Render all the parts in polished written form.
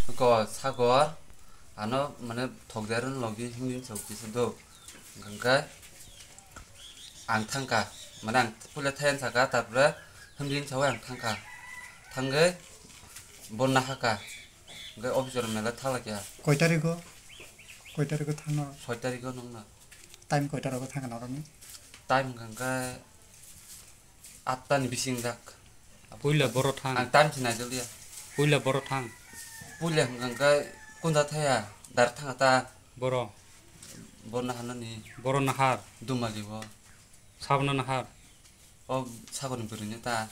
그거 사과 안어 만에 덕대는 로기 힘든 적기서도 그러니까 앙탕가 만에 풀레 타연 사가 다브라 힘든 저 앙탕가 탕게 본나하가 그 오피스로 메라 탈락이야 거이따리고 타나 절대리고 농나 타임 거이따라고 타가 나라니 타임 그러니까 앞단 비싱dak Puila borotang. 안 타임 지나들이야 Puila borotang. 풀레 그러니까 꾼다 타야 다르탕하다 Boro. 본나 하느니 Boro nahar. 두마리고 Sabna nahar. 사고는 그러냐 다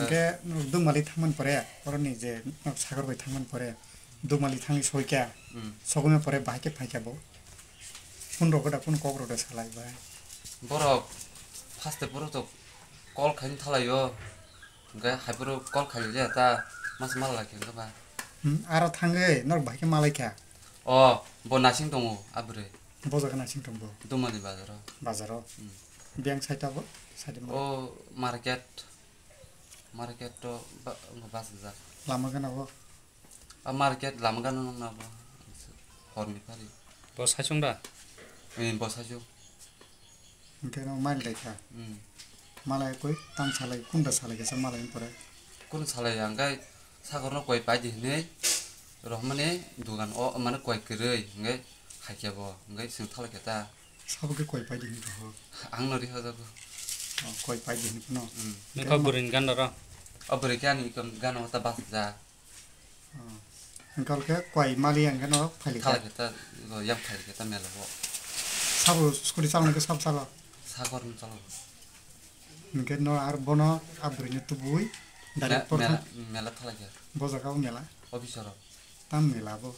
이게 두말이 탕만 버려 그러니 이제 사거로 탕만 버려 두말이 탕이 소이게 소금에 버려 바이게 파이게보 군로거다 군 거그로다 살아이바 뭐라 파스타 버로도 꼴 가진 탈라요 그러니까 하이브로 꼴 갈리야 다 마스 말라게 그봐 알아 탕게 너 바이게 말라이게 뭐 나싱 동호 아브레 보자가나 신통보 두마리 바자로 바자로 비앙 사이타보 사이드 마르켓도 바스자 라마가나보 마르켓 라마가는 나고 허르니 파리 Bo sachungda. 뭐 사죠 이게 너 말레카 말라이 거이 땅 살아이 군다 살아게서 말라이 버려 군 살아양가 사고는 거의 빠지네 로마네 두간 만에 거의 그래 이게 하게보 이게 생 탈겠다 사부게 거이 빠지는 거 앙놀이 하자고 거이 빠지는 거너 Naka burin gandara. 버리게 이건 가는 왔다 바스자 그러니까 거이 말이양 거너 팔리가 탈겠다 이거 양 탈겠다 멜라고 사부 스쿠리 살는 거 삽살아 사고는 잘라 이게 너 아르보나 아브리니 투부이 다리 포르타 멜라 탈게 보자가 메라 오피셔로 땀 메라보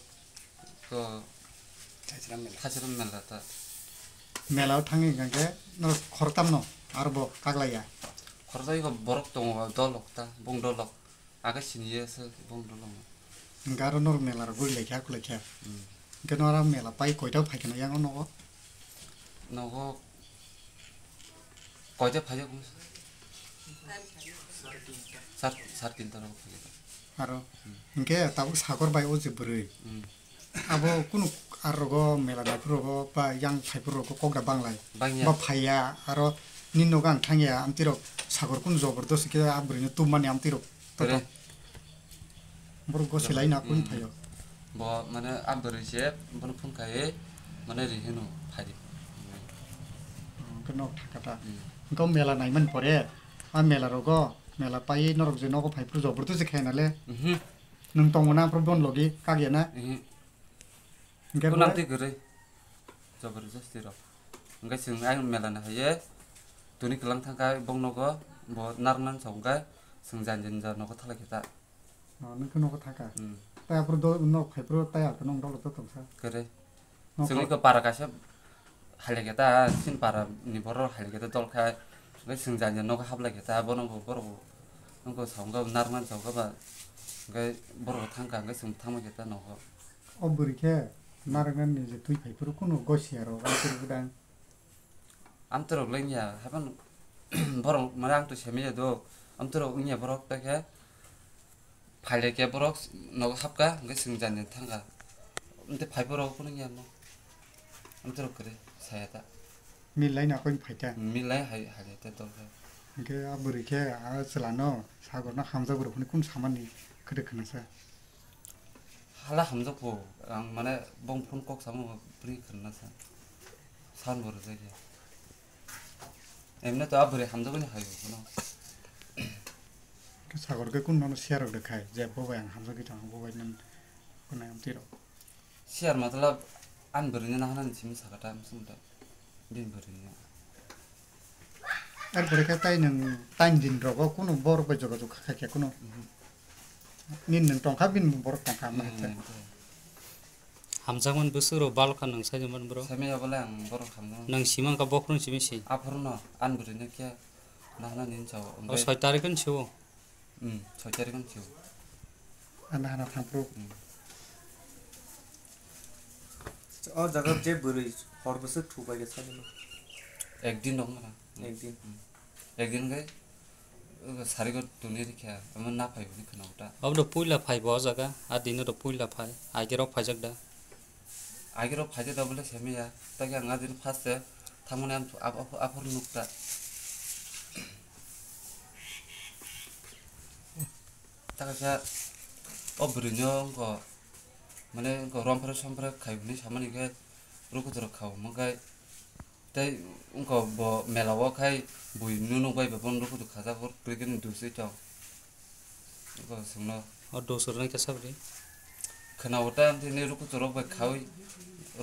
그 자지람 메라 사실은 멜라다 메라 탕이 간게 너 거르탐노 아르보 각라야 거기서 이거 버럭 동호가 돌럭다 봉돌럭 아가씨니에서 봉돌럭 가로 너 메라 굴레캬 굴레캬 이게 너 아라 메라 빠이 거이다 파이케나 양어 너 너고 거제 파자고 사르틴다라고 파게다 아로 이게 타고 사거르 바이 오지 버리 아보 꾸누 아르고 메라 나프로고 바양 파이프로고 꼭다 방라이 방이야 바 파이야 아로 닌노간 탕이야 암티로 사거르 꾼 저버도스 게 아브리니 투만이 암티로 그래 모르고 실라이 나꾼 파요 뭐 만에 암버르시에 뭐는 푼카에 만에 리히노 파디 그노 타카타 그 메라 나이만 버레 아 메라로고 메라 빠이 너럭제 너고 파이프로 저버도스 케나레 능 동나 프로본 로기 까게나 이게 그남티 그래 저버르스티로 그러니까 지금 아이 멜라나 하예 돈이 그랑 탕가 봉노고 뭐 나르난 정가 승잔진자 노고 탈라겠다 능 그노고 타카 ता 앞으로도 너 페프로 따야 그놈 돌로 또 동사 그래 지금 그 바라가셔 할래겠다 신 바라 니버로 할래겠다 돌카 그 승잔자 노고 합라겠다 보는 거 보고 그 정가 나르난 정가가 그 뭐로 탕가 그 승 탕마겠다 노고 어브리케 나르는 이제 두이 페프로 꾸노 고시야로 가지고단 암트로 랭이야 하반 버로 마랑 또 재미에도 암트로 응야 버럭 딱해 발레게 버럭 너가 합가 그 승잔자 탕가 근데 발버럭 보는 게 뭐 암트로 그래 사야다 밀라이나 거인 파이타 밀라이 하겠다 또 이게 아브리케 아슬라노 사고나 함자고로 보니 꾼 사만이 그래 그나서 할라 함자고 만에 봉폰 꼭 사면 브리 끝나서 산 버르 되게 엠네 또 아브리 함자고니 하요구나 그 사고로 꾼 너는 시야로 그렇게 제 보고양 함자기 장 보고 있는 그나 암티로 시알 मतलब 안 버리냐 하는 짐 사가다 무슨 민 버리냐 아브리케 따이는 따인진로고 꾸노 보르 버저고 카카케 꾸노 닌는 똥카빈 보르 똥카 마테 Hamzangman busuro balkan nang sajaman bro. 세미야 볼래 안 버럭 함는 Nang simang ka bokrun simisi. 앞으로는 안 버리냐 게 나는 인자 O soy tarikan chiwo. 저자리건 지우 하나 탕프로 जगह जे बरै हरबसो ठुबाय सानो एकदिन दं ना एकदिन एकदिन गए सारिगो दुनि रिखा अमन ना फाइ बुनि खनावटा अब द पुइला फाइ ब जागा आ दिनो द पुइला फाइ आगेराव फाइजाक दा आगिरो फाइजे दबले सेमिया ताकि आंगा दिन फास्ट थांमने आम आफर नुकता ताकसा ओ ब्रिन्यो को माने को रमफर समफर खाइबनि सामानि के रुकुदर खाव मगाय तै उनको ब मेलाव खाइ बुइ नुनु बाय बन रुकुदु खाजा बर क्रिकेन दुसै चाव को संनो और दोसर नै केसाबरि खनावटा दिने रुकुदर बाय खावि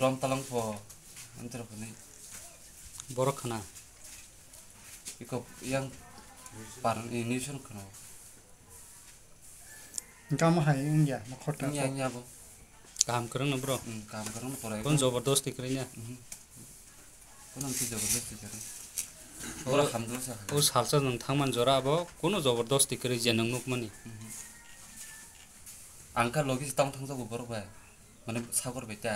रम तलंग प अंतर पनि बर खाना eco yang parang ini sun kena Kamu hai enggak mau kota. nya bo काम करन न ब्रो काम करन पराय कोन जबरदस्ती करिnya कोन अंति जबरदस्ती करे और हमदो सा ओ सालसा नों थांमान जरा अब कोनो जबरदस्ती करि जे नों नुकमानि आंका लगिस तां थांजा गबर बाय माने सागर बेटा